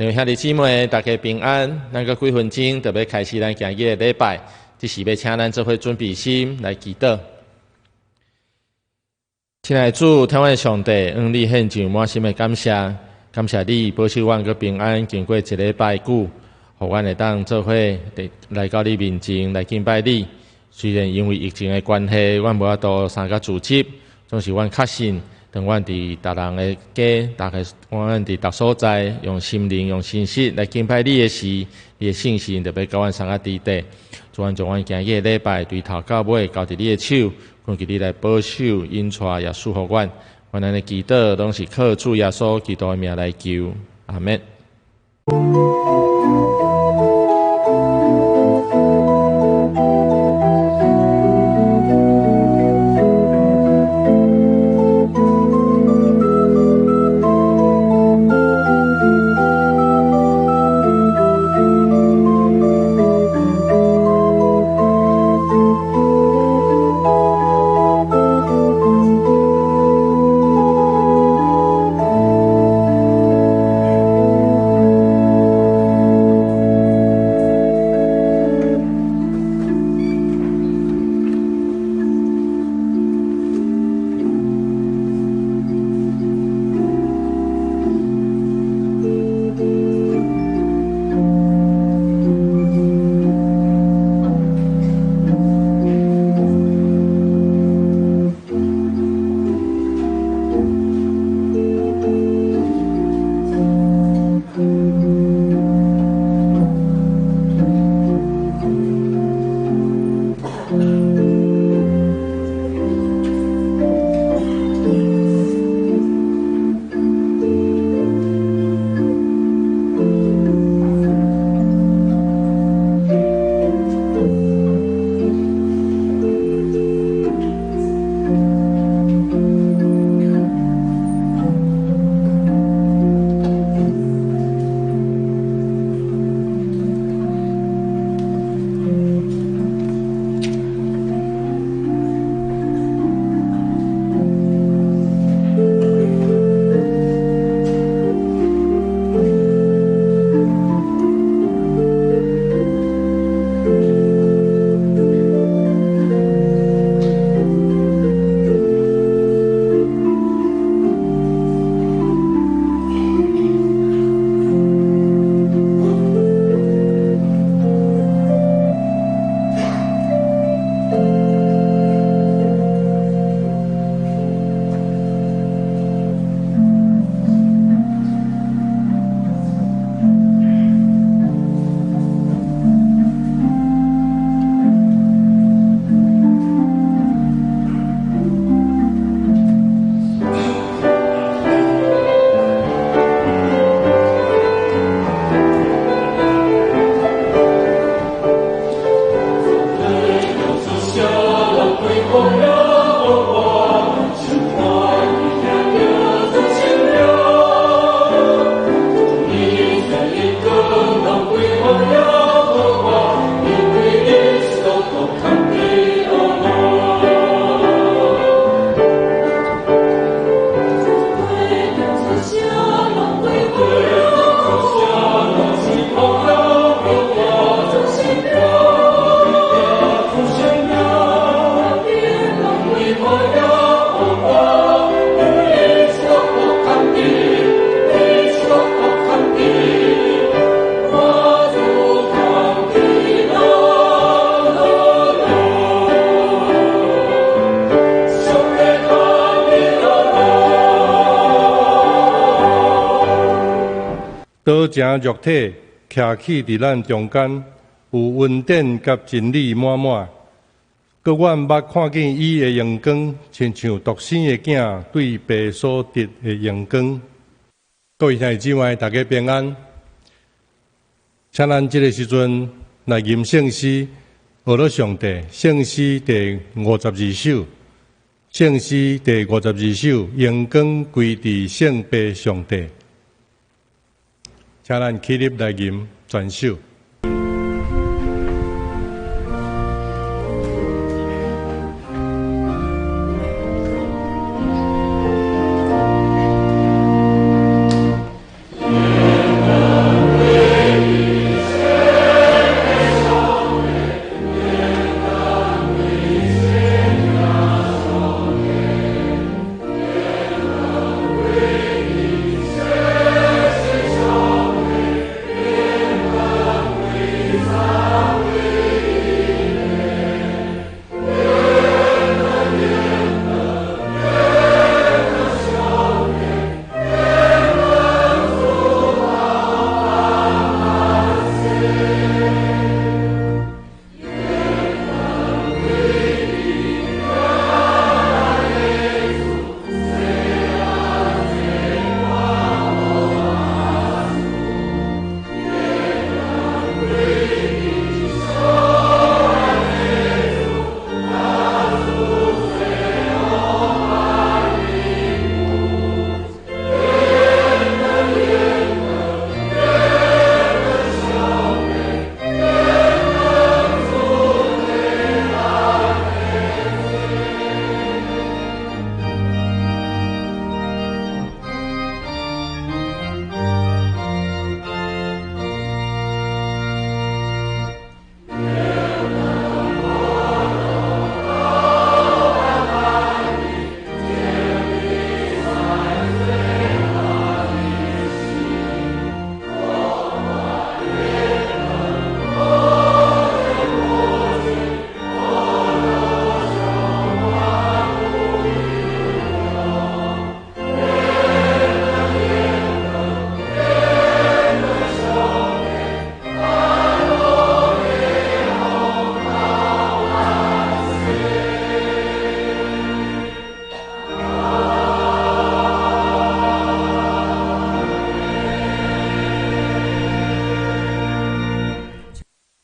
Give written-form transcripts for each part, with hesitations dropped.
两位兄弟姊妹，大家平安。咱个几分钟，特别开始咱今日的礼拜，只是要请咱做伙准备心来祈祷。亲爱的主，天父上帝，你献上满心的感谢，感谢你保守阮个平安，经过一个礼拜久，互阮会当做伙来到你面前来敬拜你。虽然因为疫情的关系，阮无法度参加组织，总是阮确信。当阮伫逐人的家，阮伫逐所在，用心灵、用信息来敬拜你的时，你的信心特别甲阮送啊伫底。主，阮将阮今日的礼拜对头到尾交伫你的手，恳求你来保守、引带也祝福阮。阮咱的祈祷拢是靠主耶稣基督的名来求，阿门。道成肉体，徛起伫咱中间，有恩典甲真理满满。搁阮捌看见伊的阳光，亲像独生的囝对爸所得的阳光。各位兄弟姊妹，大家平安。请咱这个时阵来吟圣诗，学了上帝。圣诗第52首，圣诗第52首，阳光归伫圣爸上帝。请咱起立来吟全首。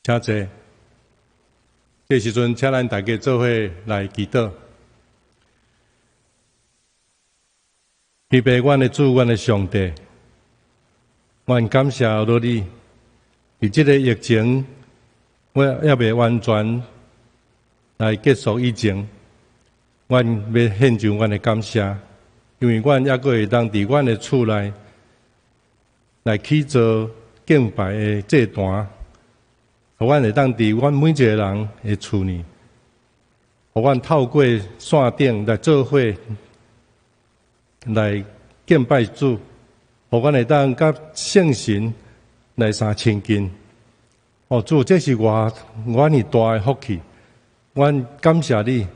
请坐。这时阵，请咱大家做伙来祈祷。预备阮的主，阮的上帝，阮感谢落你，伫这个疫情我还未完全来结束以前，阮要献上阮的感谢，因为阮还阁会当伫阮的厝内来去做敬拜的祭坛，互阮会当伫阮每一个人的厝里，互阮透过线顶来做伙来敬拜主，互阮会当甲圣神来相亲近。哦，主，这是我呢大的福气。阮感谢你，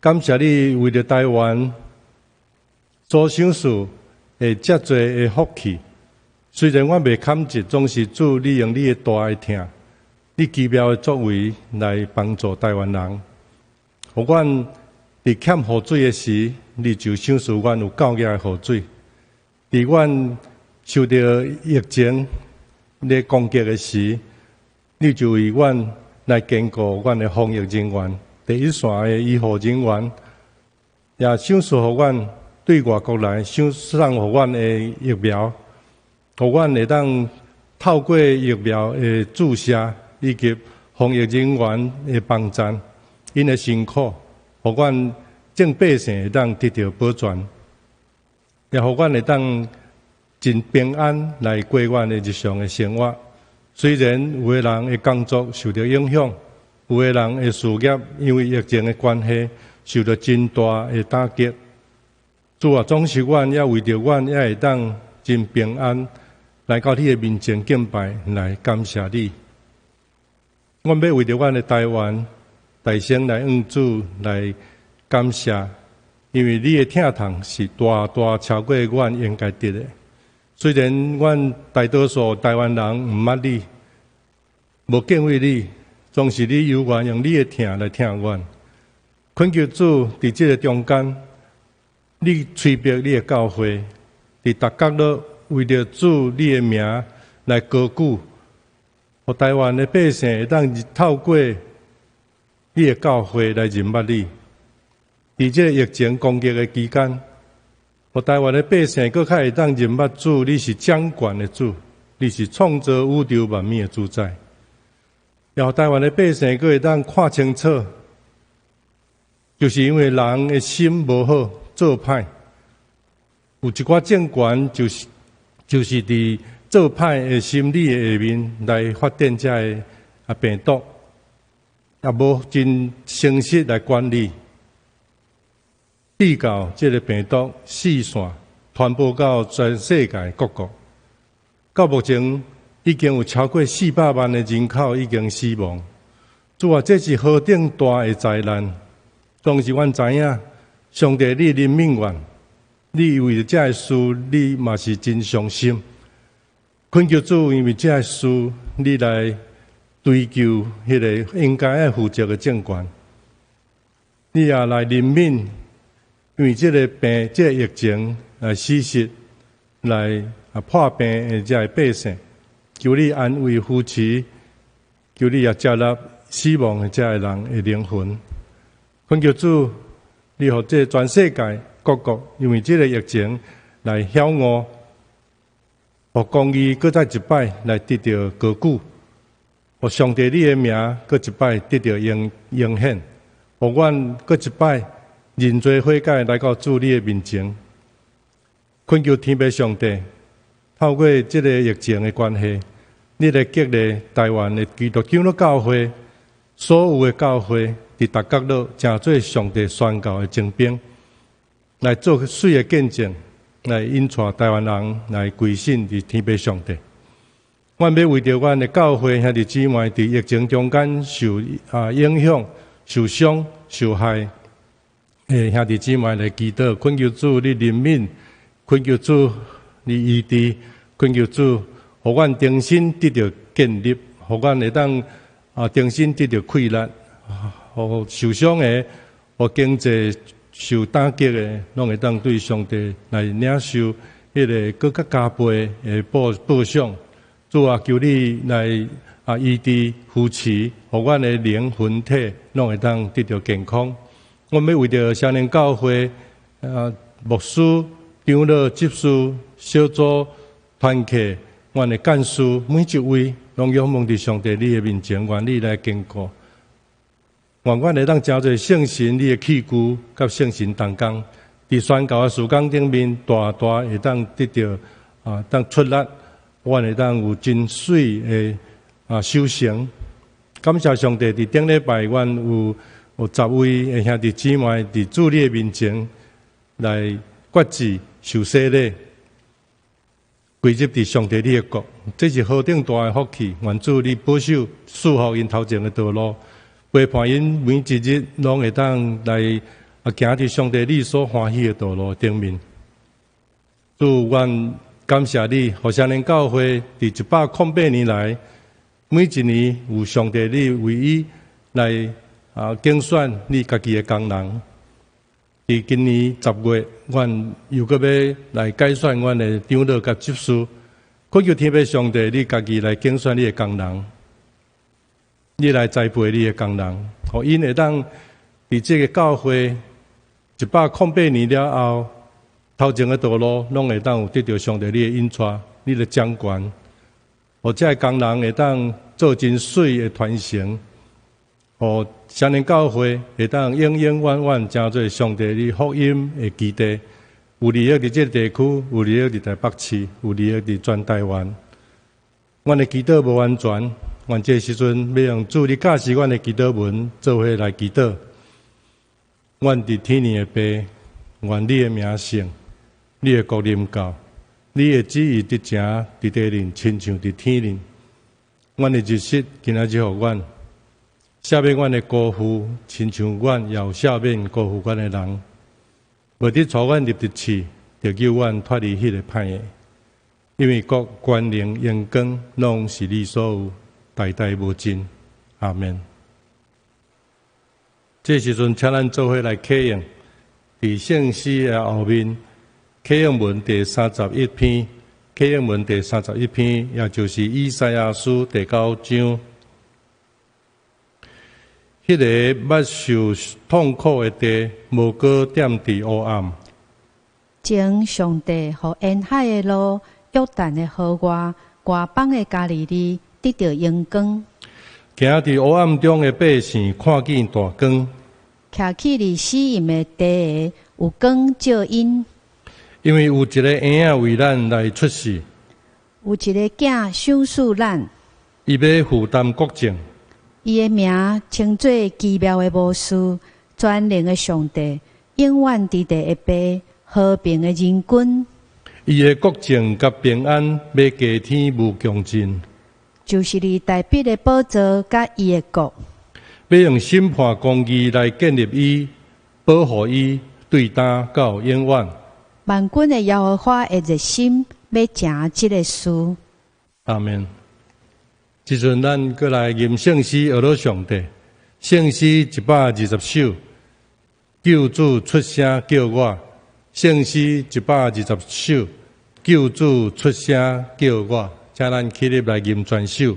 感谢你为着台湾所享受的遮济的福气。虽然我未堪值，总是主你用你的大爱听，你奇妙的作为来帮助台湾人。互阮伫欠雨水的时，你就享受阮有够额的雨水；伫阮受到疫情咧攻击的时，你就为阮来兼顾阮的防疫人员、第一线的医护人员，也享受互阮对外国来送互阮的疫苗，互阮会当透过疫苗的注射以及防疫人员的帮衬，因的辛苦，互阮正百姓会当得到保全，也互阮会当真平安来过阮的日常的生活。虽然有的人的工作受到影响，有的人的事业因为疫情的关系受到真大的打击，主啊，总是阮也为着阮也会当真平安来到你的面前敬拜，来感谢你。阮要为着阮的台湾大声来向主来感谢，因为你的疼痛是大大超过阮应该得的。虽然阮大多数台湾人毋捌你，无敬畏你，总是你有愿用你的疼来疼阮。恳求主伫这个中间，你催逼你的教会，伫逐角落为着主你的名来高举，互台湾的百姓会当透过你的教会来认捌你。伫这个疫情攻击的期间，互台湾的百姓搁较会当认捌主，你是掌权的主，你是创造宇宙万物的主宰。然后台湾的百姓搁会当看清楚，就是因为人的心无好，做歹，有一寡政权就是伫做歹的心理的下面来发展这个病毒，也无真诚实来管理。直到这个病毒四散，传播到全世界各国。到目前，已经有超过400万的人口已经死亡。主啊，这是何等大的灾难！当时阮知影，上帝你怜悯阮，你为了这个事，你嘛是真伤心。恳求主，因为这个事，你来追究迄个应该要负责的政权，你也来怜悯。因为这个病、这个疫情来死失、来破病的这个百姓，求你安慰夫妻，求你也接纳死亡的这个人的灵魂。恳求主，你予这全世界各国因为这个疫情来晓悟，互公义搁再一摆来得到高举，互上帝你的名搁一摆得到应显，互阮搁一摆。人罪悔改来到主你的面前，恳求天父上帝，透过这个疫情的关系，你来激励台湾的基督教教会，所有的教会伫逐角落成做上帝宣告的精兵，来做水的见证，来引带台湾人来归信伫天父上帝。阮要为着阮的教会兄弟姊妹伫疫情中间受影响、受伤、受害。兄弟姊妹来祈祷，恳求主你怜悯，恳求主你医治，恳求主，互阮重新得到建立，互阮会当重新得到快乐，互受伤的、互经济受打击的，拢会当对上帝来领受迄个更加加倍的报赏。主啊，求你来医治扶持，互阮的灵魂体拢会当得到健康。我们要为着少年教会牧师、长老、执事、小组、团契，阮的干事每一位，拢仰望伫上帝你的面前，愿你来坚固。愿阮会当真做圣神你的器具，甲圣神同工，伫宣教的事工顶面，大大会当得到当出力，阮会当有真水的修成。感谢上帝，伫顶礼拜，阮有10位的兄弟姊妹伫主你的面前来决志受洗礼，归入伫上帝你的国。这是何等大的福气！愿主你保守束缚因头前的道路，陪伴因每一日拢会当来行伫上帝你所欢喜的道路顶面。主，愿感谢你，互少年教会伫108年来，每一年有上帝你为伊来竞选你家己的工人。伫今年10月，阮又搁要来改选阮的长老甲执事，恳求天父上帝，你家己来竞选你的工人，你来栽培你的工人，互因会当伫这个教会108年了后，头前的道路拢会当有得到上帝你的引带，你的掌权，互这工人会当做真水的传承。互少年教会会当永永远远成做上帝的福音的基地，有利益伫这个地区，有利益伫台北市，有利益伫全台湾。阮的祈祷无完全，阮这时阵要用主你教示阮的祈祷文做伙来祈祷。阮伫天年的爸，愿你的名圣，你的国临到，你的旨意伫正伫地人，亲像伫天人。阮的日食今仔日互阮。赦免阮的辜负，亲像阮也有赦免辜负阮的人。无得带阮入地去，就救阮脱离迄个歹的。因为国、权、能、荣光，拢是你所有，代代无尽。阿门。这时阵，请咱做伙来启用，伫圣诗的后面，启用文第31篇，启用文第31篇，也就是以赛亚书第9章。迄个捌受痛苦的地，无过踮伫黑暗。前上帝互沿海的路、约旦的河外、外邦的加利利得到阳光。行伫黑暗中的百姓看见大光。徛起伫死荫的地下，有光照因。因为有一个婴仔为咱来出世，有一个囝赏赐咱，伊要负担国政。伊的名称作奇妙的魔术，全能的上帝，永远伫地的爸，和平的人君。伊的国政甲平安要加天无穷尽，就是你大笔的宝座甲伊的国。要用审判公义来建立伊，保护伊，对担到永远。万军的耶和华的热心要成这个事。阿门。即阵咱过来吟圣诗，学了上帝。圣诗120首，救主出声叫我。圣诗120首，救主出声叫我。请咱起立来吟全首。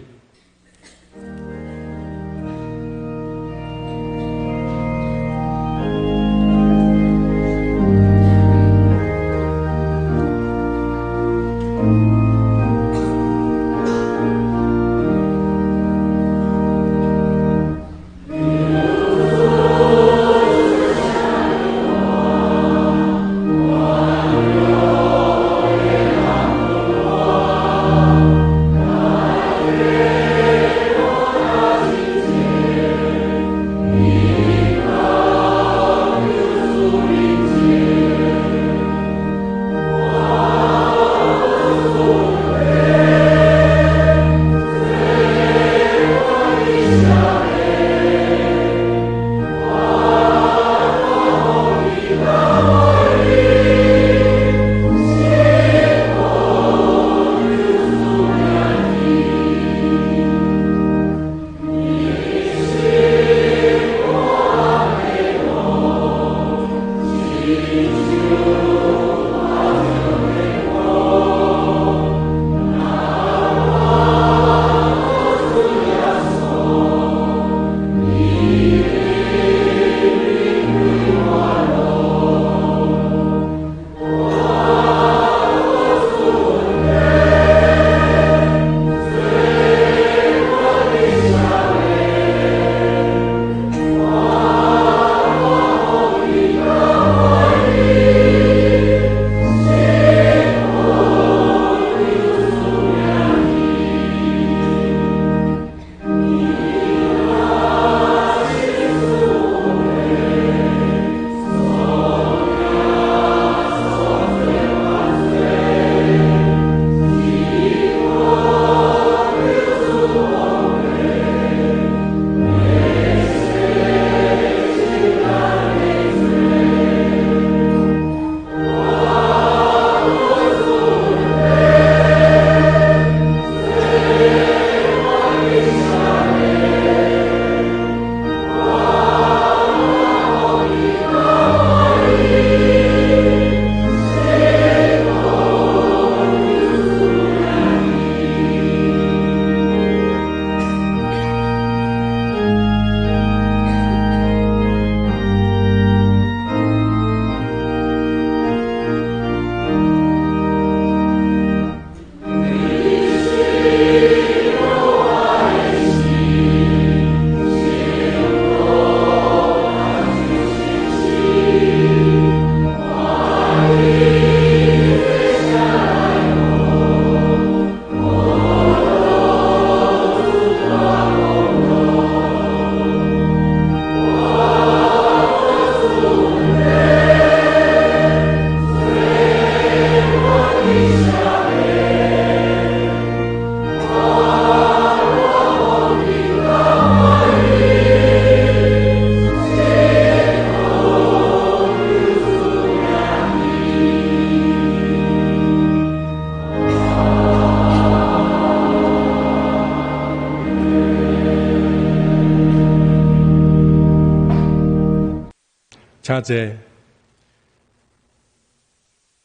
请坐。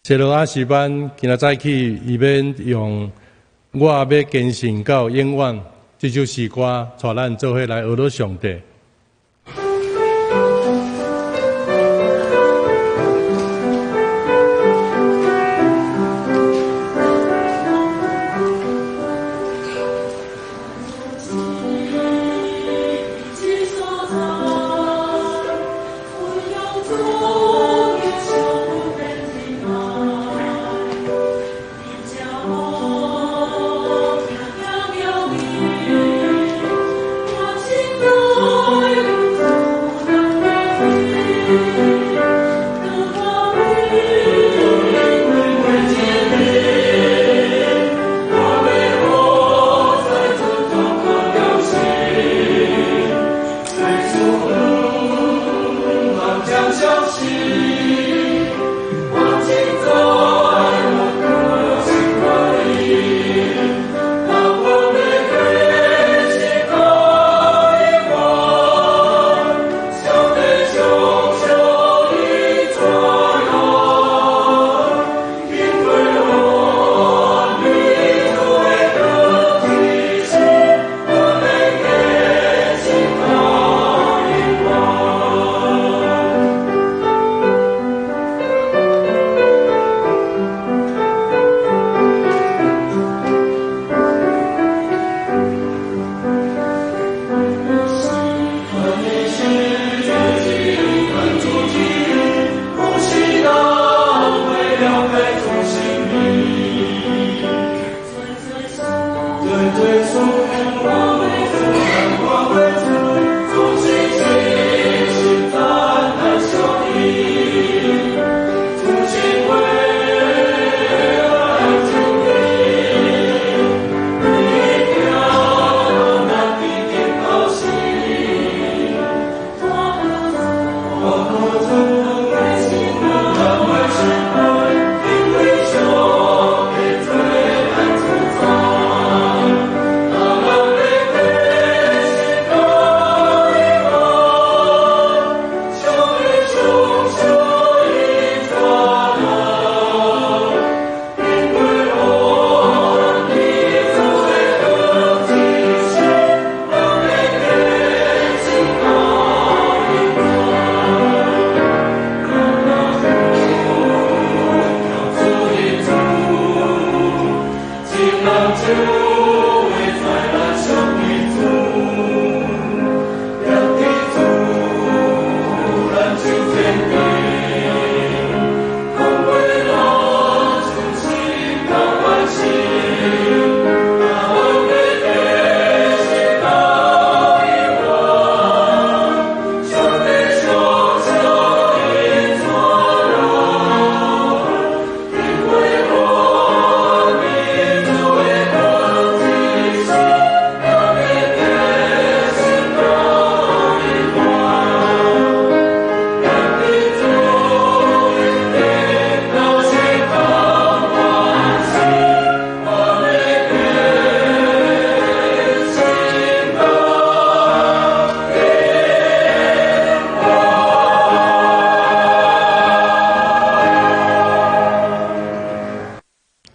谢罗阿士班今仔早起，伊免用我要坚信到永远这首诗歌，带咱做伙来学到上帝。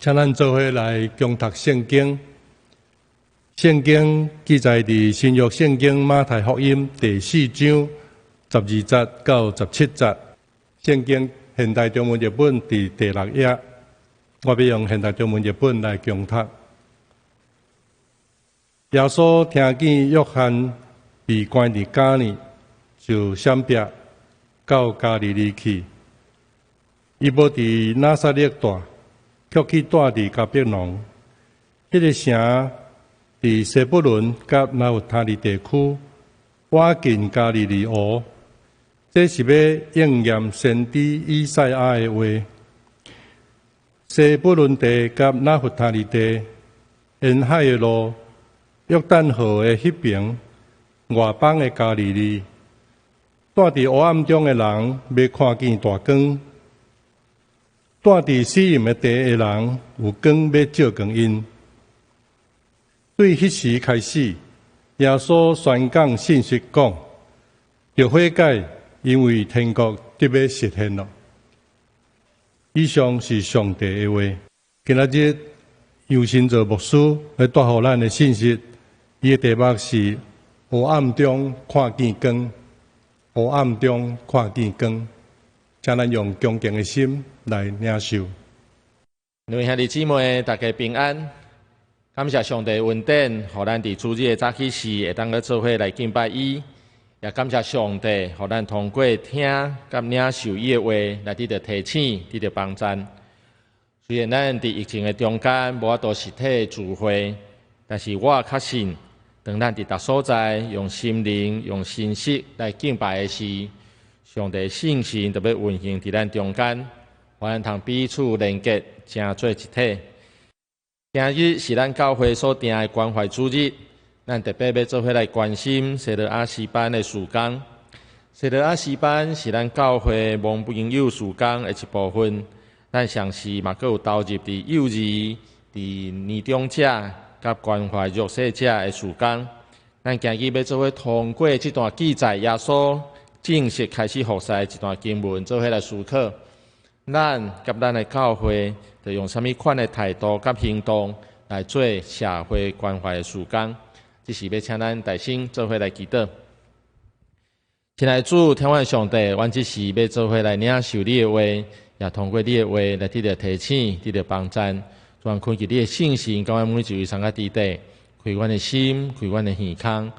请咱做伙来共读圣经。圣经记载伫新约圣经马太福音第4章12节到17节。圣经现代中文译本伫第6页，我要用现代中文译本来共读。耶稣听见约翰被关伫监里，就闪避到加利利去。伊无伫拿撒勒住，却去住伫加百农。迄个城伫西布伦甲拿弗他利地区，倚近加利利湖。这是要应验先知以赛亚的话。西布伦地甲拿弗他利地，沿海的路，约旦河的迄边，外邦的加利利，住伫黑暗中的人，要看见大光；住伫死荫的地的人，有光要照光因。对迄时开始，耶稣宣讲信息讲，要悔改，因为天国得要实现了。以上是上帝的话。今仔日由新做牧师来带予咱的信息，伊的题目是黑暗中看见光，黑暗中看见光，请咱用恭敬的心来领受。各位兄弟姊妹，大家平安！感谢上帝恩典，互咱伫主日的早起时会当去做伙来敬拜伊，也感谢上帝，互咱通过听甲领受伊的话来得到提醒，得到帮助。虽然咱伫疫情的中间无法度实体聚会，但是我确信，当咱伫逐所在用心灵、用心识来敬拜的时，上帝信心特别运行伫咱中间，互咱通彼此连结，成做一体。今日是咱教会所定的关怀主日，咱特别要做伙来关心西罗亚诗班的事工。西罗亚诗班是咱教会蒙朋友事工的一部分，咱上时嘛，阁有投入伫幼儿、伫年长者甲关怀弱势者的事工。咱今日要做伙通过这段记载耶稣正式开始服侍一段经文，做伙来思考。咱甲咱的教会，就用什么款的态度甲行动来做社会关怀的事工？这是要请咱大心做伙来祈祷。亲爱的主，天父上帝，阮这是要做伙来领受你的话，也通过你的话来得到提醒，得到帮助。愿开启你的信心，甲阮每一位上个地底，开阮的心，开阮的耳孔，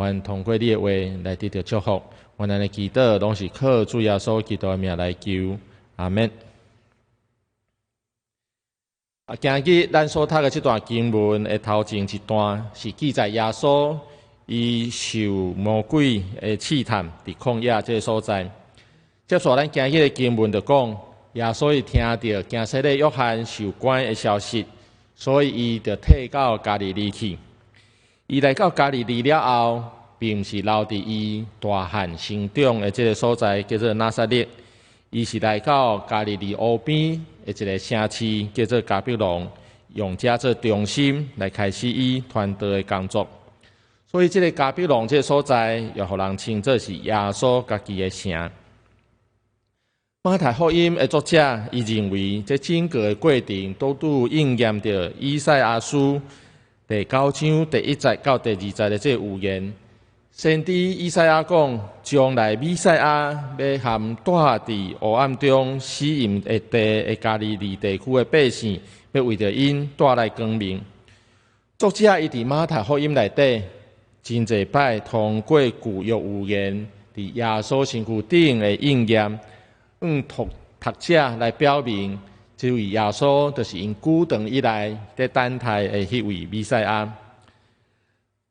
愿通过你的话来得到祝福。阮咱的祈祷拢是靠主耶稣基督的名来求。阿们。今日咱所读的这段经文的头前一段，是记载耶稣伊受魔鬼的试探伫旷野这个所在。接续咱今日的经文就讲，耶稣伊听到加西利约翰受关的消息，所以伊就退到加利利去。伊来到加利利了后，并不是留伫伊大汉成长的这个所在，叫做拿撒勒。伊是来到加利利湖边的一个城市，叫做加比隆，用这做中心来开始伊传道的工作。所以，这个加比隆这个所在，又互人称作是耶稣家己的城。马太福音的作者，伊认为这整个的过程都应验着以赛亚书第9章第1节到第2节的这个预言。先知以赛亚讲，将来弥赛亚要含住伫黑暗中死荫的地的加利利地区的百姓，要为着因带来光明。作者伊伫马太福音内底真侪摆通过旧约预言伫耶稣身躯顶的应验，读者来表明，这位耶稣就是因久长以来在等待的迄位弥赛亚。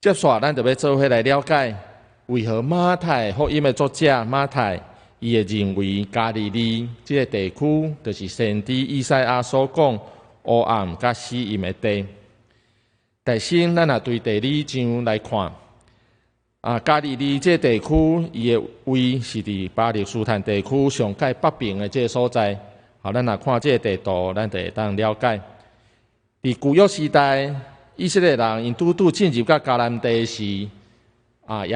接下咱就要做伙来了解，为何马太福音的作者马太，伊会认为加利利这个地区就是先知以赛亚所讲黑暗甲死荫的地。但是咱也对第2章来看，加利利这个地区，伊的位是伫巴勒斯坦地区上界北边的这个所在。好，咱若看这个地图，咱就会当了解，伫旧约时代。以色列人因拄进入到迦南地时，耶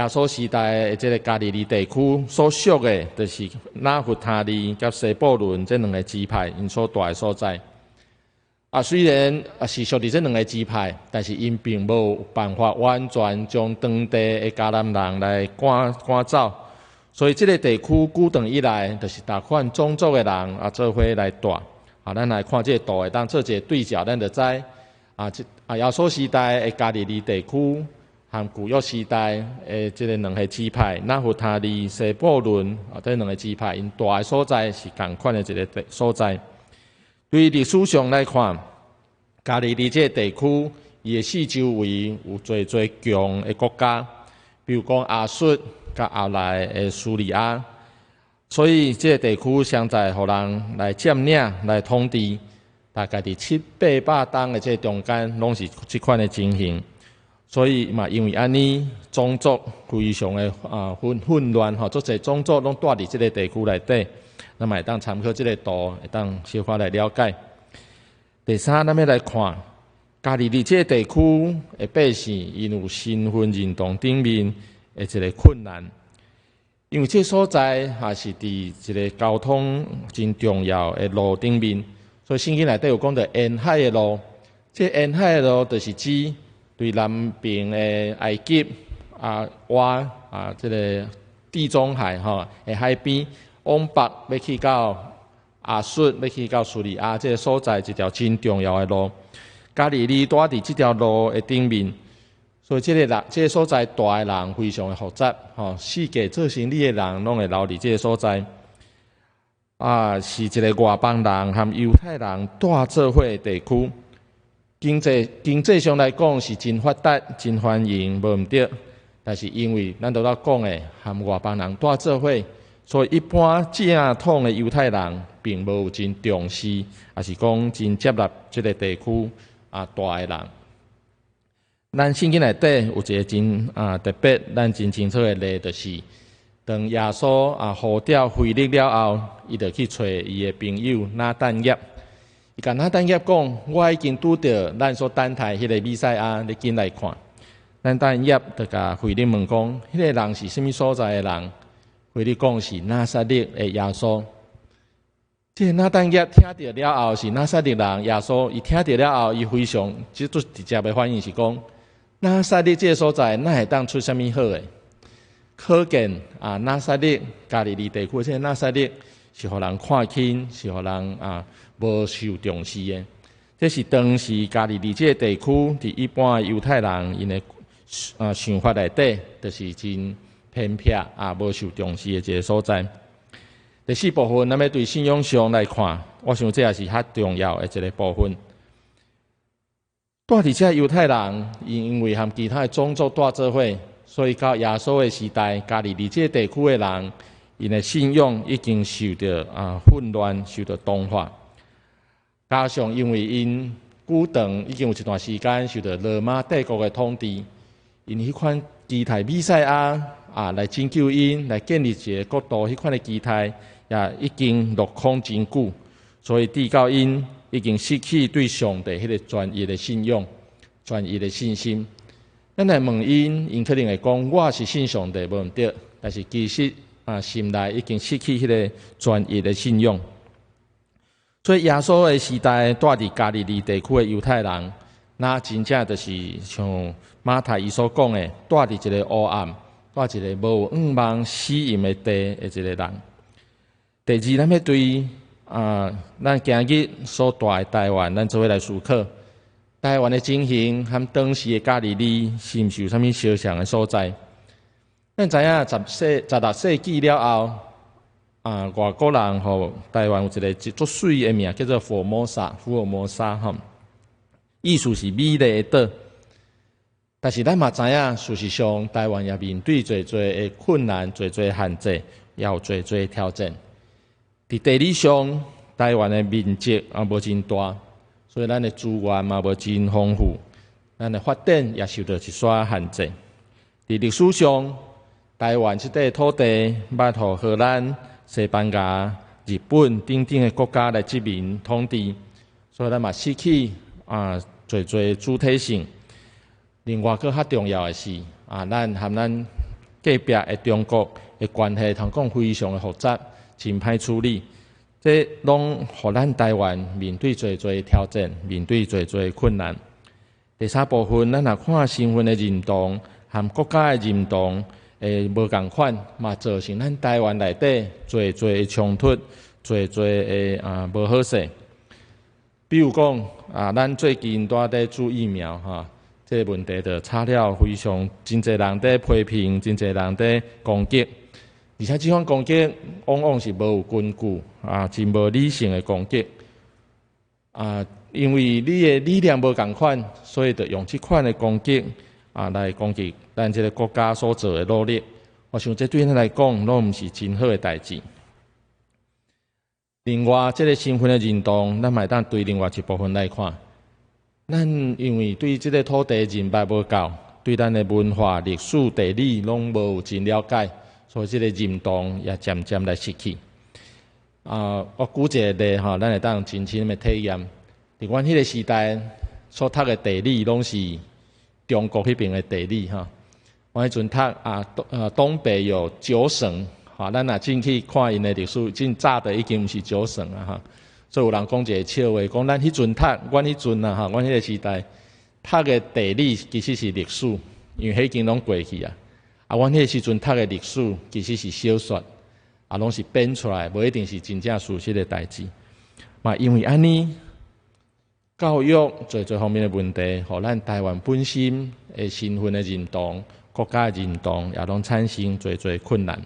稣时代的这个加利利地区所属的，就是拿弗他利甲西布伦这两个支派因所住的所在。虽然是属于这两个支派，但是因并无办法完全将当地的迦南人来赶走，所以这个地区久长以来，就是大款种族的人做伙来住。咱来看这个图，会当做一个对照，咱就知。耶稣时代的加利利地区，和旧约时代的这个两个支派，拿弗他利、西布伦这两个支派，因住的所在是同款的一个所在。对历史上来看，加利利这个地区，伊的四周围有侪强的国家，比如讲亚述、甲后来的叙利亚，所以这个地区常在互人来占领、来统治。大概伫700-800冬的这中间，拢是这款的情形，所以嘛，因为安尼种族非常的混乱吼，足侪种族拢住伫这个地区内底，那么会当参考这个图，会当小可来了解。第三，咱要来看加利利这个地区的百姓，因有身份认同顶面的一个困难。因为这所在也是伫一个交通真重要的路顶面，所以圣经内底有讲到沿海的路。这沿海的路就是指对南边的埃及这个地中海的海边，往北要去到亚述，要去到叙利亚，这个所在一条真重要的路。加利利住伫这条路的顶面，所以这个所在住的人非常的复杂，世界做生意的人拢会留伫这个所在。是一个外邦人和犹太人住做伙的地区。经济上来讲是真发达、真繁荣，无毋对。但是因为咱都在讲的，和外邦人住做伙，所以一般正统的犹太人并无真重视，也是讲真接纳这个地区住的人。咱圣经内底有一个真特别、咱真清楚的例，就是当耶稣呼召腓力了后，伊就去找伊的朋友拿但业。伊甲拿但业讲：“我已经拄到咱所等待迄个弥赛亚，你紧来看。”拿但业就甲腓力问讲：“迄个人是甚物所在的人？”腓力讲是拿撒勒的耶稣。这拿但业听到了后是拿撒勒人耶稣，伊听到了后，伊非常直接的反应是讲：拿撒勒这个所在，哪会当出甚物好诶？可见拿撒勒加利利地区，这拿撒勒是互人看轻，是互人无受重视的。这是当时加利利这个地区，伫一般犹太人因的想法内底，就是真偏僻无受重视的一个所在。第四部分，咱要对信仰上来看，我想这也是较重要的一个部分。住伫遮犹太人，因为和其他的种族住做伙，所以到耶稣的时代，加利利这个地区的人，因的信仰已经受到混乱，受到同化。加上因为因久长已经有一段时间受到罗马帝国的统治，因迄款期待弥赛亚来拯救因，来建立一个国度，迄款的期待也已经落空真久，所以至到因已经失去对上帝迄个专一的信仰、专一的信心。咱来问因可能会讲我是信上帝无毋对，但是其实心内已经失去迄个专一的信仰。所以耶稣的时代，住伫加利利地区的犹太人，那真正就是像马太伊所讲的，住伫一个黑暗、住一个无仰望死荫的地的一个人。第二，咱要对咱今日所住的台湾，咱做伙来思考，台湾的情形和当时的加利利是毋是有啥物相像的所在？咱知影16世纪了后。外国人台湾有一个足水的名叫做福尔摩沙意思是美丽的岛。但是咱嘛知影，事实上台湾也面对侪的困难、侪限制，也有侪挑战。伫地理上，台湾的面积无真大，所以咱的资源嘛无真丰富，咱的发展也受到一寡限制。伫历史上，台湾这块土地捌互荷兰、西班牙、日本等等的国家来殖民统治，所以咱嘛失去侪主体性。另外，佫较重要的是咱和咱隔壁的中国的关系，通讲非常的复杂，真歹处理。这拢互咱台湾面对侪挑战，面对侪困难。第三部分，咱若看身份的认同和国家的认同。无共款，嘛造成咱台湾内底侪的冲突，侪的无好势。比如讲咱最近都在注疫苗这个问题就吵了非常，真侪人在批评，真侪人在攻击，而且这款攻击往往是无有根据真无理性的攻击因为你的理念无共款，所以就用这款的攻击。来攻击咱这个国家所做的努力，我想这对咱来讲，拢毋是真好的代志。另外，这个身份的认同，咱嘛当对另外一部分来看。咱因为对这个土地认识无够，对咱的文化、历史、地理拢无真了解，所以这个认同也渐渐来失去。我举一个例咱会当真深的体验。伫阮迄个时代所读的地理，拢是中国迄边的地理我迄阵读东北有9省哈，咱若进去看因的历史，真早的已经毋是九省啊哈。所以有人讲一个笑话，讲咱迄阵读，阮迄阵啊哈，阮迄个时代读的地理其实是历史，因为迄经拢过去啊。啊，阮迄个时阵读的历史其实是小说，啊，拢是编出来，无一定是真正事实的代志。嘛，因为安尼。教育侪方面的问题，互咱台湾本身的身份的认同、国家的认同，也拢产生侪困难。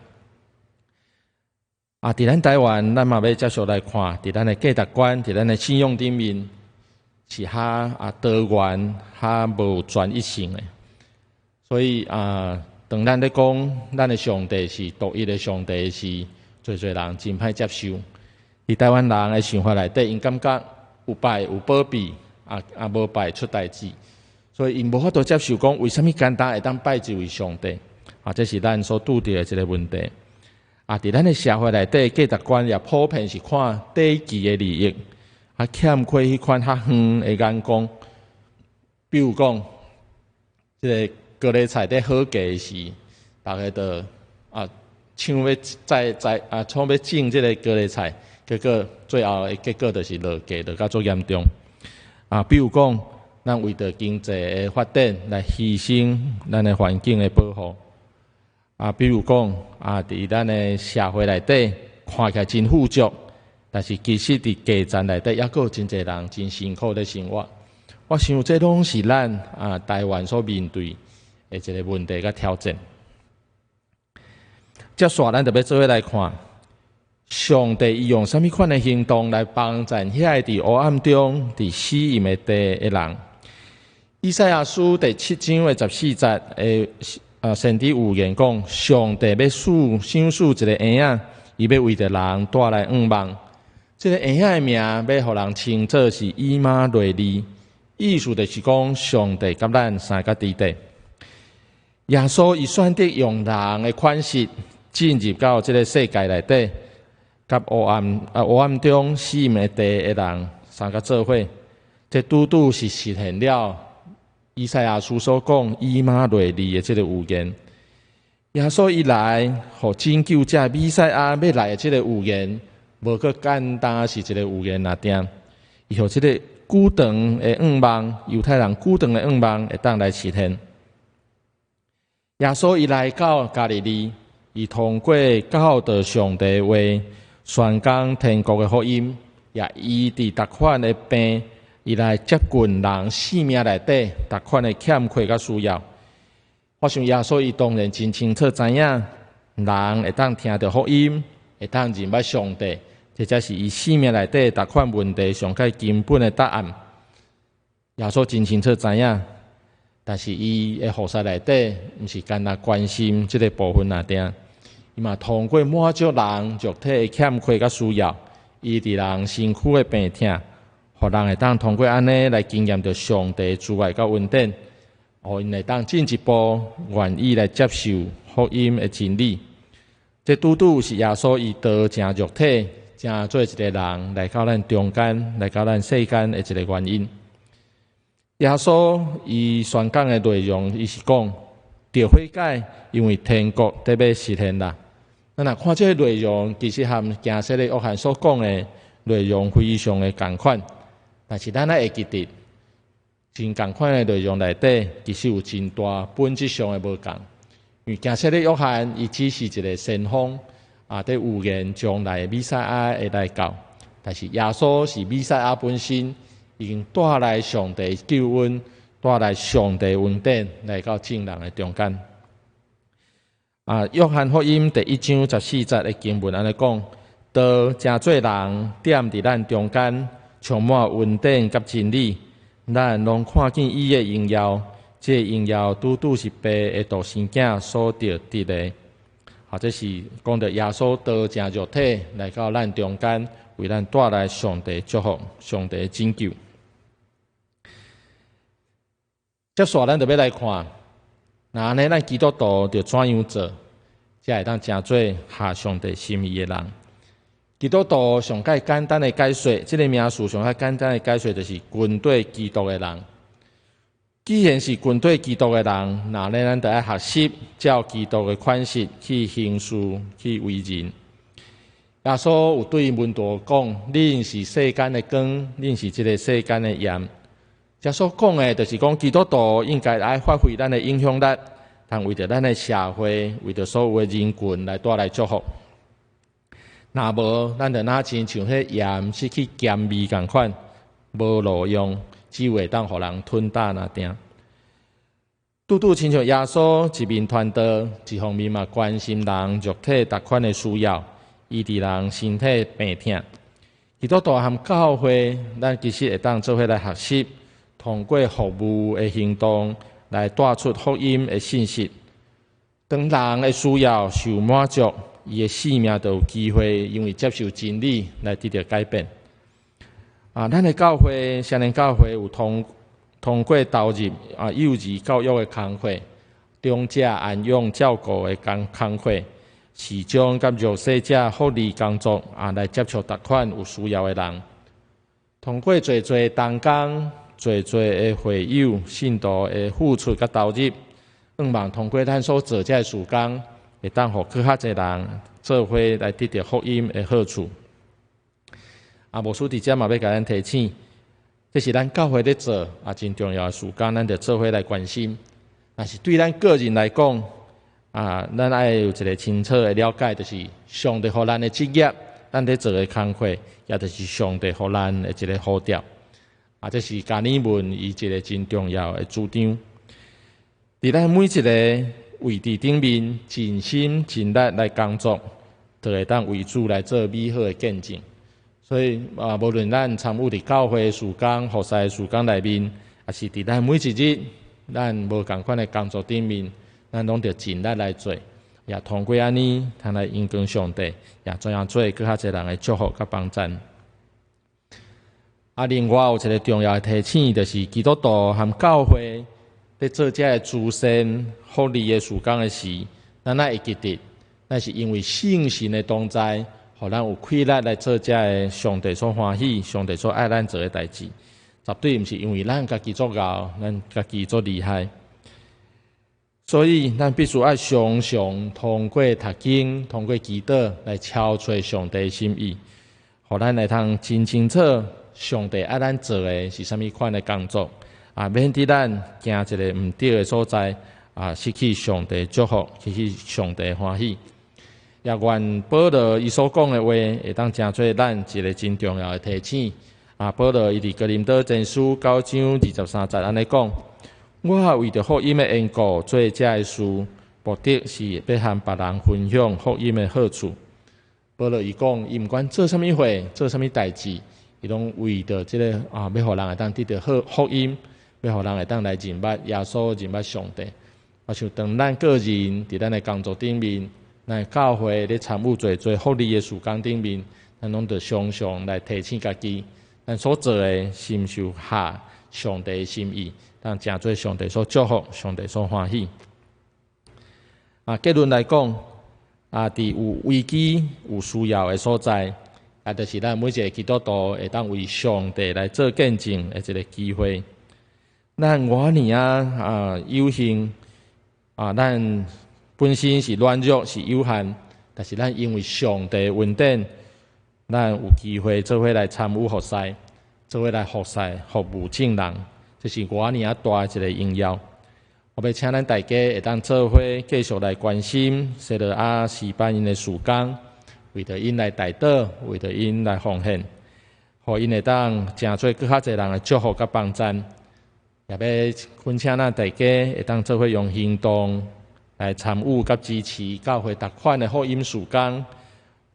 啊，伫咱台湾，咱嘛要接续来看，伫咱的价值观、伫咱的信用顶面，是较多元、较无专一性的。所以当咱咧讲，咱的上帝是独一的上帝时，侪人真歹接受。伫台湾人的想法内底，因感觉。有拜有保庇，无拜出代志，所以因无法度接受讲为虾米简单会当拜一位上帝，这是咱所拄着的一个问题。伫咱的社会内底，价值观也普遍是看短期的利益，欠缺迄款较远的眼光。比如讲，即个高丽菜在好价时，大家都抢要创要种即个高丽菜。结果最后的结果就是落价，落甲足严重。比如讲，咱为着经济的发展来牺牲咱的环境的保护。比如讲，伫咱的社会内底看起来真富足，但是其实伫基层内底，抑佫有真侪人真辛苦的生活。我想这拢是咱台湾所面对的一个问题甲挑战。接下咱就要做伙来看。上帝伊用什么款的行动来帮助遐伫黑暗中、伫死荫的地的人？以赛亚书第7章的14节先知有言讲，上帝要想一个婴仔，伊要为着人带来愿望。这个婴仔的名要互人称作是以马内利，意思就是讲上帝甲咱三个伫地。耶稣伊选择用人的款式进入到这个世界内底。甲黑暗中死荫的地的人三个做伙，这拄是实现了以赛亚书所讲以马内利的这个预言。耶稣一来，互拯救者弥赛亚要来的这个预言，无个简单是一个预言那点，伊互这个久长的愿望，犹太人久长的愿望会当来实现。耶稣一来到加利利，伊通过教导上帝话。宣讲天国的福音，也医治逐款的病，伊来接近人生命内底逐款的欠缺甲需要。我想耶稣伊当然真清楚知影，人会当听到福音，会当认捌上帝，这才是伊生命内底逐款问题上较根本的答案。耶稣真清楚知影，但是伊的护士内底，毋是干那关心这个部分那点。伊嘛通过满足人肉体的欠缺甲需要，医治人身躯的病痛，互人会当通过安尼来经验到上帝慈爱甲恩典，互因会当进一步愿意来接受福音的真理。这拄是耶稣伊道成肉体，成做一个人来到咱中间，来到咱世间的一个原因。耶稣伊宣讲的内容，伊是讲着悔改，因为天国得要实现啦。咱若看这个内容，其实和行说的约翰所讲的内容非常的共款，但是咱会记得，真共款的内容内底，其实有真大本质上的无共。因为行说的约翰，伊只是一个先锋，在预言将来弥赛亚会来到，但是耶稣是弥赛亚本身，已经带来上帝救恩，带来上帝恩典来到众人的中间。约翰福音第1章14节的经文安尼讲，道真做人，踮伫咱中间，充满恩典甲真理，咱拢看见伊的荣耀，这荣耀拄是爸的独生囝所得的。这是讲到耶稣道成肉体来到咱中间，为咱带来上帝祝福、上帝的拯救。接下咱就要来看。那安尼，咱基督徒就怎样做，才会当成做合上帝心意的人？基督徒上较简单的解说，这个名词上较简单的解说，就是军队基督的人。既然是军队基督的人，那咱就要学习照基督的款式去行事、去为人。耶稣有对门徒讲：“恁是世间的光，恁是这个世间的盐。”耶稣讲的，就是讲基督徒应该来发挥咱的影响力，通为着咱的社会，为着所有的人群来带来祝福。若无，咱就哪亲像迄盐失去咸味共款，无路用，只会当互人吞打那定。拄拄亲像耶稣一面传道，一方面嘛关心人肉体逐款的需要，医治人身体病痛。基督徒和教会，咱其实会当做伙来学习，通过服务的行动来带出福音的信息。当人的需要受满足，伊的生命就有机会因为接受真理来得到改变。咱的教会，少年教会有通过投入幼儿教育的工作、长者安养照顾的工作、视障甲弱势者福利工作来接触逐款有需要的人。通过侪同工、侪的会友、信徒的付出甲投入，希望通过咱所做这个事工，会当互更较侪人做伙来得到福音的好处。无书伫遮嘛要甲咱提醒，这是咱教会咧做真重要的事工，咱着做伙来关心。但是对咱个人来讲，咱爱有一个清楚的了解，就是上帝互咱的职业，咱咧做的工作，也就是上帝互咱的一个呼召。这是加尔文伊一个真重要的主张。伫咱每一个位置顶面，尽心尽力来工作，就会当为主来做美好的见证。所以无论咱参与伫教会的事工、服侍的事工内面，也是伫咱每一日，咱无共款的工作顶面，咱拢着尽力来做，也通过安尼，通来荣光上帝，也怎样做更较侪人的祝福甲帮助。另外有一个重要的提醒，就是基督徒和教会咧做这个慈善、福利的事工的时，咱会记得，那是因为圣神的同在。互咱有气力来做这个上帝所欢喜、上帝所爱咱做的代志，绝对毋是因为咱家己做够，咱家己做厉害。所以，咱必须要常常通过读经、通过祈祷来敲出上帝的心意，互咱来通真清楚上帝爱咱做的是啥物款的工作，免得咱行一个毋对的所在，失去上帝祝福，失去上帝欢喜。也愿保罗伊所讲的话，会当成做咱一个真重要的提醒。保罗伊伫哥林多前书9章23节安尼讲：我为着福音的缘故做这个事，目的是要和别人分享福音的好处。保罗伊讲，伊毋管做啥物货，做啥物代志，伊拢为着这个要互人会当得到好福音，要互人会当来认捌耶稣、认捌上帝。像当咱个人伫咱的工作顶面。咱教会咧参与做福利的事工顶面，咱拢着常常来提醒家己，咱所做的是毋是合上帝的心意，当真做上帝所祝福、上帝所欢喜。结论来讲，伫有危机、有需要的所在，就是咱每一个基督徒会当为上帝来做见证的一个机会。咱我年有幸咱。本身是软弱是有限，但是咱因为上帝的恩典，咱有机会做伙来参与服侍，做伙来服侍服务众人，这是我呢大一个荣耀。我要请咱大家会当做伙继续来关心西罗士班因的事工，为着因来代祷，为着因来奉献，互因会当成做更较侪人的祝福甲帮助。也要恳请咱大家会当做伙用行动。来参与甲支持教会逐款的福音事工、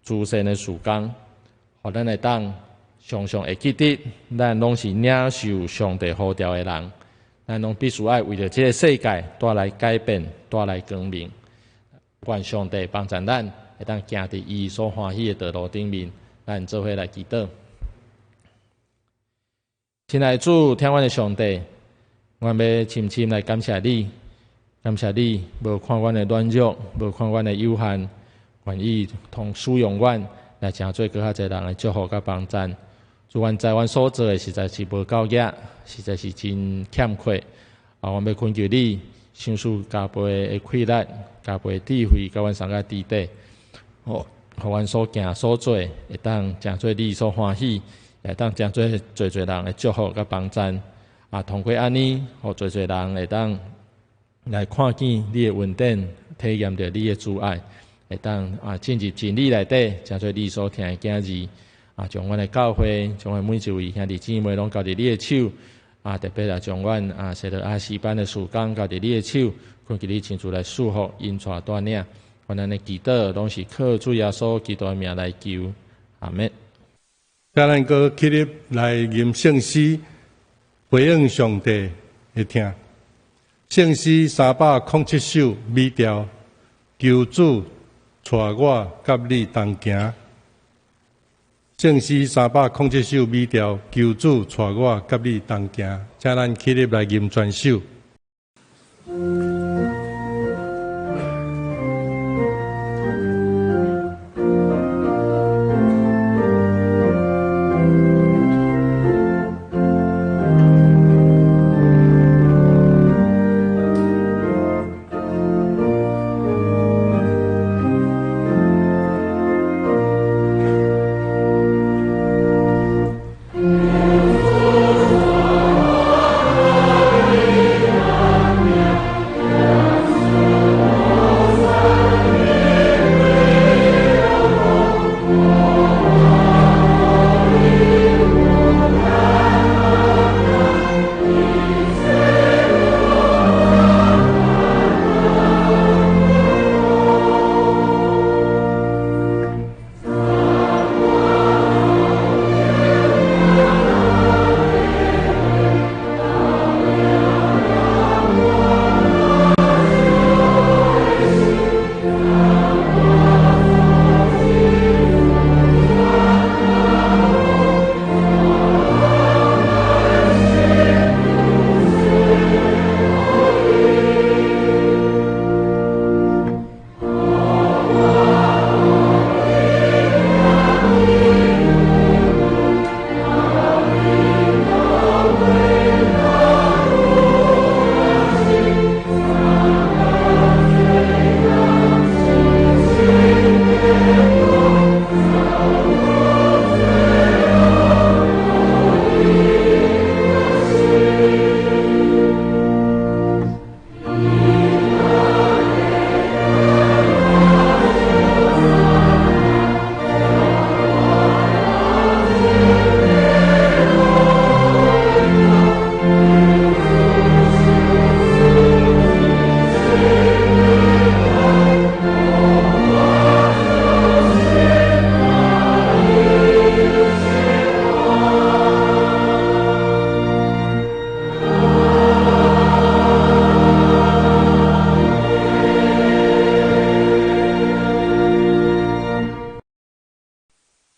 慈善的事工，互咱会当常常会记得，咱拢是领受上帝呼召的人，咱拢必须爱为着这个世界带来改变、带来光明。愿上帝帮助咱，会当行伫伊所欢喜的道路顶面，咱做伙来祈祷。亲爱的主，天阮的上帝，我要深深来感谢你。感谢你，无看阮的软弱，无看阮的有限，愿意同使用阮来成做更较侪人的祝福甲帮助。主，阮在阮所做的实在是无够格，实在是真欠缺。阮要恳求你，享受加倍的快乐，加倍智慧，甲阮三个弟弟，互阮所行所做，会当诚做你所欢喜，会当诚做侪人的祝福甲帮赞。通过安尼，互侪人会当来看见你的恩典，体验到你的主爱，会当进入真理内底，诚做你所听的囝儿。将阮的教会，将阮每一位兄弟姊妹拢交伫你的手。特别将阮写到阿西班的事工交伫你的手，恳求你亲自来祝福、引带带领。阮安尼祈祷，拢是靠主耶稣基督的名来求，阿门。请咱搁起立来吟圣诗，回应上帝的听。圣诗307首，美调，求主带我甲你同行。圣诗307首，美调，求主带我甲你同行。请咱起立来吟全首。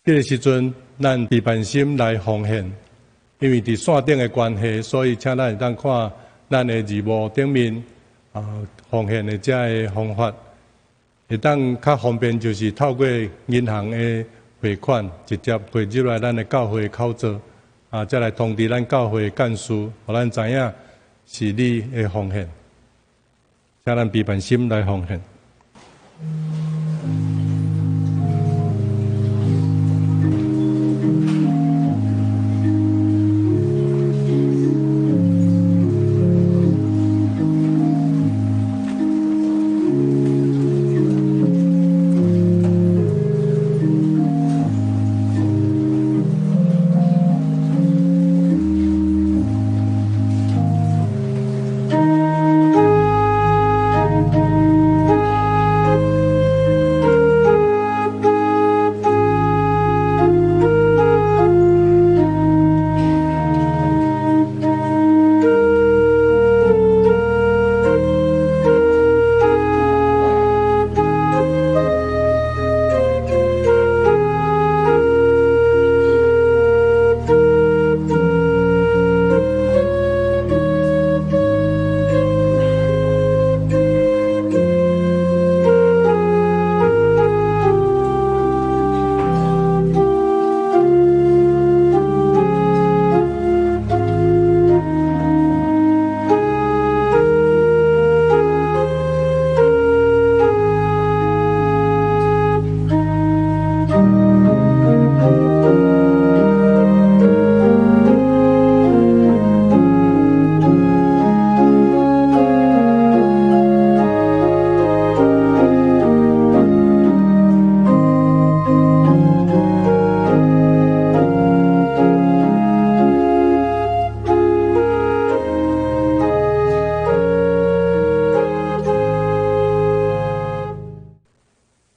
这个时阵，咱备办心来奉献，因为伫线顶的关系，所以请咱会当看咱的字幕顶面奉献的这个方法，会当较方便，就是透过银行的汇款，直接汇入来咱的教会口座，再来通知咱教会干事，互咱知影是你的奉献，请咱备办心来奉献。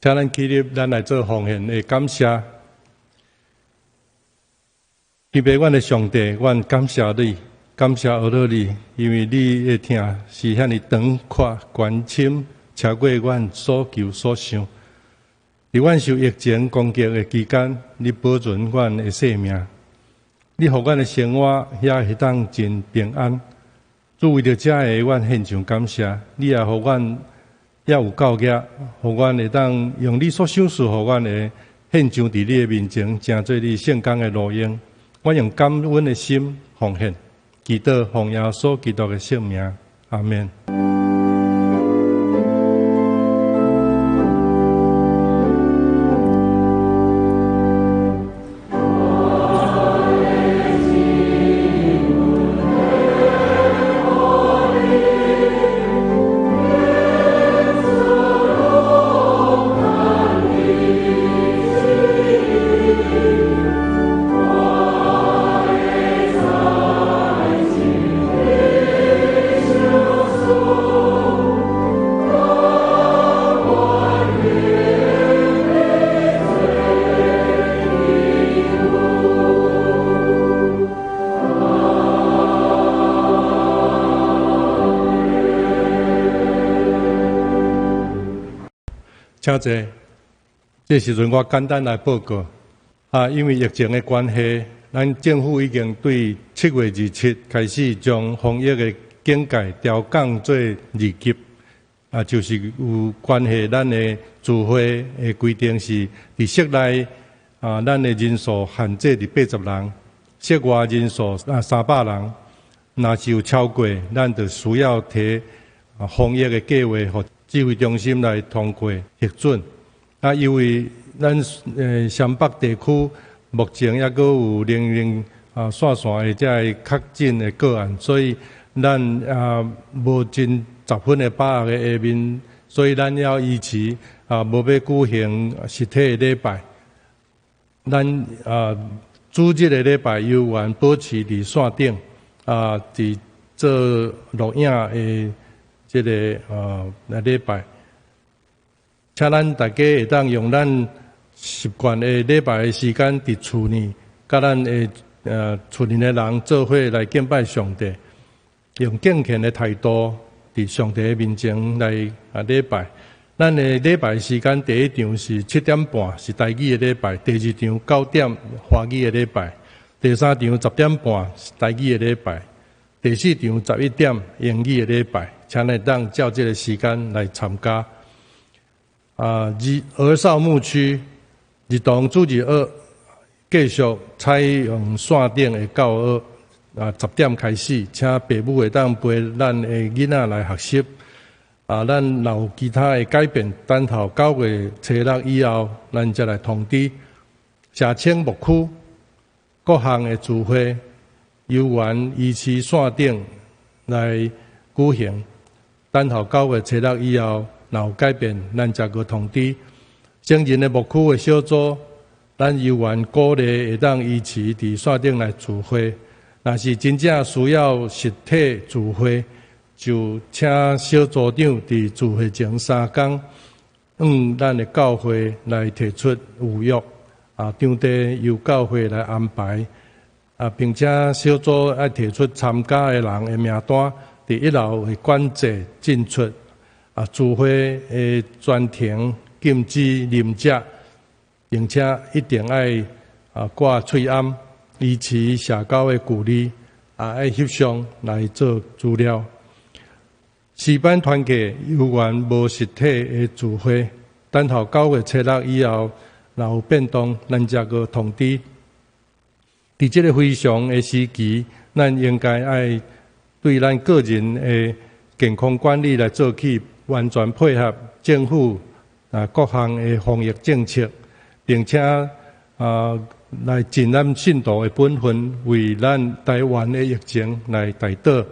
请咱起立，咱来做奉献的感谢。天父，阮的上帝，阮感谢你，感谢阿罗你，因为你的听是遐尼长阔关心，超过阮所求所想。伫阮受疫情攻击的期间，你保存阮的性命，你互阮的生活也会当真平安。主为着遮个，阮献上感谢。你也互阮也有教育，互阮会当用你所赏赐互阮的献上伫你的面前，成做你圣工的路用。我用感恩的心奉献，祈祷奉耶稣基督的圣名，阿门。请坐。这时阵我简单来报告。因为疫情的关系，咱政府已经对7月27开始将防疫的警戒调降做2级。就是有关系咱的聚会的规定是伫室内咱的人数限制伫80人，室外人数300人。若是有超过，咱就需要提防疫的计划，互指挥中心来通过核准。因为咱湘北地区目前还阁有零散的这确诊的个案，所以咱无真10分的把握的下面，所以咱要依持无要举行实体的礼拜。咱主日的礼拜犹原保持伫线顶伫做录影的这个礼拜。请咱大家会当用咱习惯的礼拜的时间伫厝里，甲咱的厝里的人做伙来敬拜上帝，用敬虔的态度伫上帝的面前来礼拜。咱的礼拜时间第一场是7点半，是台语的礼拜；第二场9点华语的礼拜；第三场10点半是台语的礼拜；第四场11点英语的礼拜。请来当照这个时间来参加。儿少牧区儿童主日学继续采用线顶的教学，10点开始，请父母会当陪咱的囡仔来学习。咱若有其他的改变，等候9月初6以后，咱再来通知。社青牧区各项的聚会犹原依持线顶来举行，等候9月初6以后。若有改变，咱才个通知。成人的牧区的小组，咱犹原鼓励会当依持伫线顶来聚会。若是真正需要实体聚会，就请小组长伫聚会前3天，咱的教会来提出预约，场地由教会来安排，并且小组要提出参加的人的名单，伫1楼的管制进出。聚会的专庭禁止啉食，并且一定要挂喙罨，维持社交的距离，要翕相来做资料。诗班团契犹原无实体的聚会，等候9月初6以后，若有变动，咱才个通知。伫这个非常的时期，咱应该要对咱个人的健康管理来做起。完全配合政府各项的防疫政策，并且来尽咱信徒的本分，为咱台湾的疫情来代祷。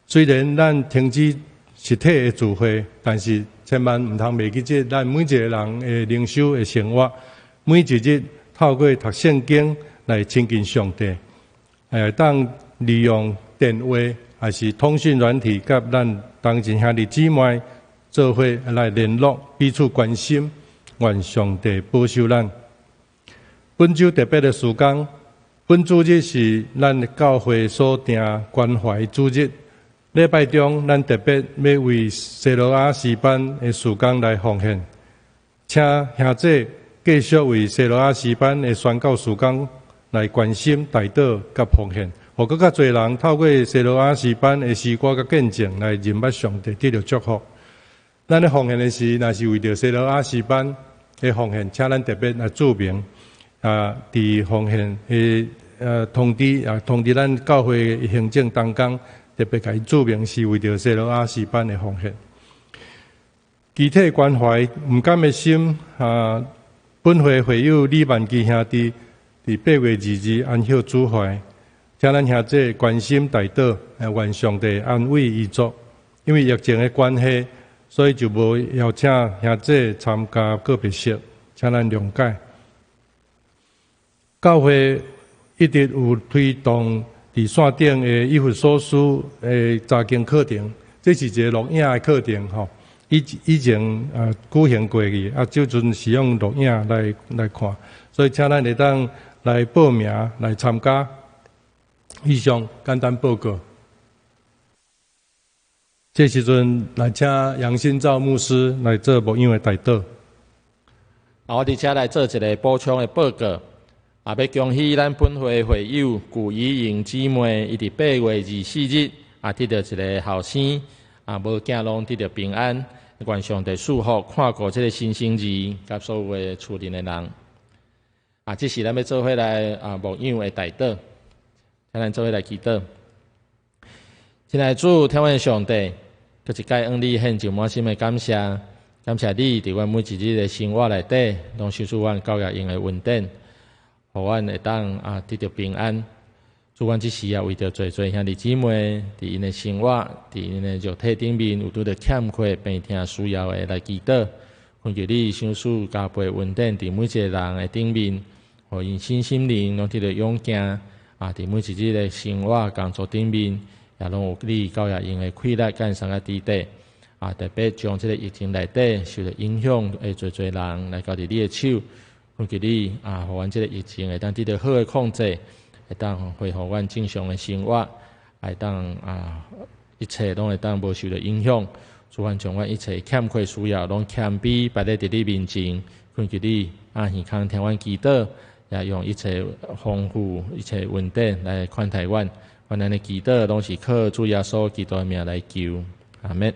虽然咱停止实体的聚会，但是千万唔通忘记这咱每一个人的灵修的生活，每一日透过读圣经来亲近上帝，当利用电话还是通讯软体，甲咱同前兄弟姊妹。做伙来联络，彼此关心，愿上帝保守咱。本周特别的时间，本主日是咱教会所定关怀主日。礼拜中，咱特别要为西罗亚诗班的时间来奉献，请兄弟继续为西罗亚诗班的宣教时间来关心、代祷甲奉献，互更较侪人透过西罗亚诗班的诗歌甲见证来认捌上帝，得到祝福。咱咧奉献的是，若是为着西罗亚诗班的奉献，请咱特别来注明伫奉献的通知咱教会的行政同工，特别甲伊注明是为着西罗亚诗班的奉献。具体关怀毋甘的心本会会友李万基兄弟伫8月2日安息主怀，请咱兄弟关心代祷，愿上帝安慰伊族。因为疫情的关系，所以就无邀请兄弟参加个别式，请咱谅解。教会一直有推动伫线顶的以弗所书的查经课程，这是一个录影的课程吼。以前举行过去，就阵是用录影来看，所以请咱会当来报名来参加。以上简单报告。这时阵来请杨新照牧师来做牧养的代祷。我伫遮来做一个补充的报告。要恭喜咱本会会友古怡莹姊妹，伊伫8月24日得到一个后生，无惊拢得到平安。愿上帝祝福看过这个新生儿，甲所有的厝邻的人。这是咱要做伙来牧养的代祷，请咱做伙来祈祷。亲爱的主，天父上帝，佫一届恩你献上满心的感谢，感谢你伫阮每一日的生活内底，拢守住阮教育用的稳定。互阮会当得到平安，主阮即时为着做兄弟姊妹伫因的生活，伫因的肉体顶面有拄着欠缺、病痛需要的来祈祷，恳求你相助加倍稳定伫每一个人的顶面，互因心灵拢得到勇敢伫每一日的生活工作顶面，也拢有你教育因的快乐干上个底底特别将即个疫情内底受到影响的做人来交伫你的手。恳求你互阮即个疫情会当得到好的控制，会当恢复阮正常的生活，会当一切拢会当无受到影响。主阮将阮一切欠缺需要拢谦卑摆咧伫你面前，恳求你健康听阮祈祷，也用一切丰富、一切稳定来款待阮。阮安尼祈祷拢是靠主耶稣基督的名来求，阿们。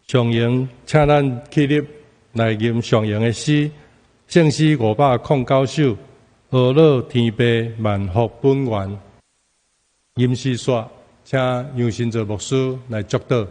上营，请咱起立来吟上营的诗。圣诗509首，何乐天父万福本源。吟诗说，请杨新泽牧师来祝祷。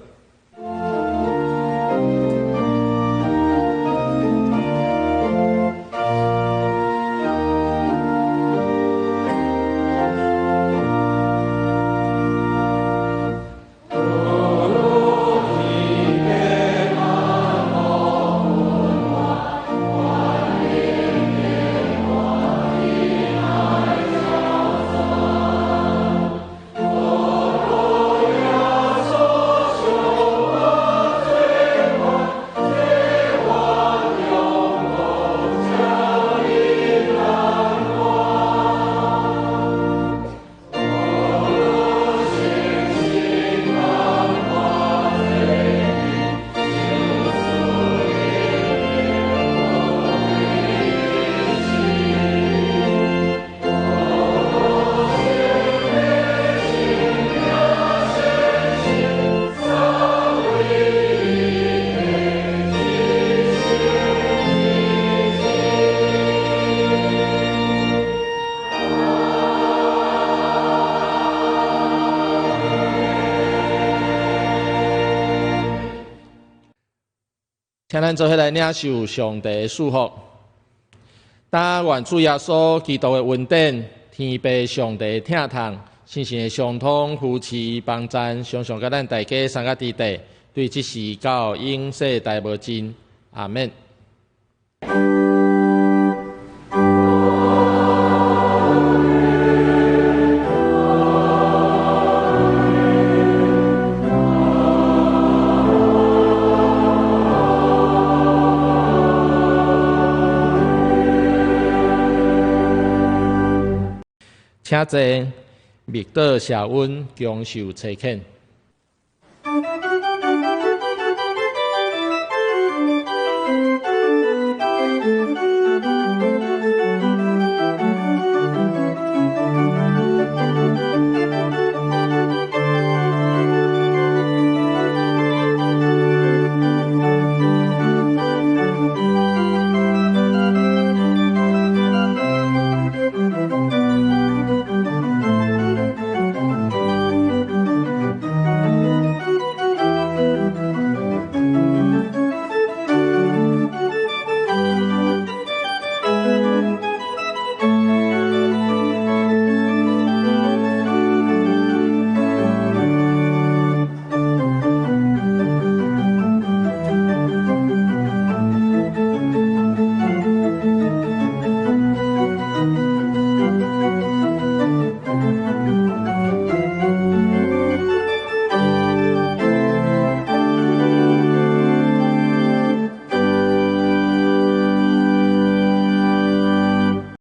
请咱做伙来领受上帝的祝福。但愿主耶稣基督的恩典、天父上帝的疼痛、圣神的相通、扶持帮赞，常常甲咱大家三个伫地，对即时到永世大无尽。阿免。请坐，密道下温，强受车欠。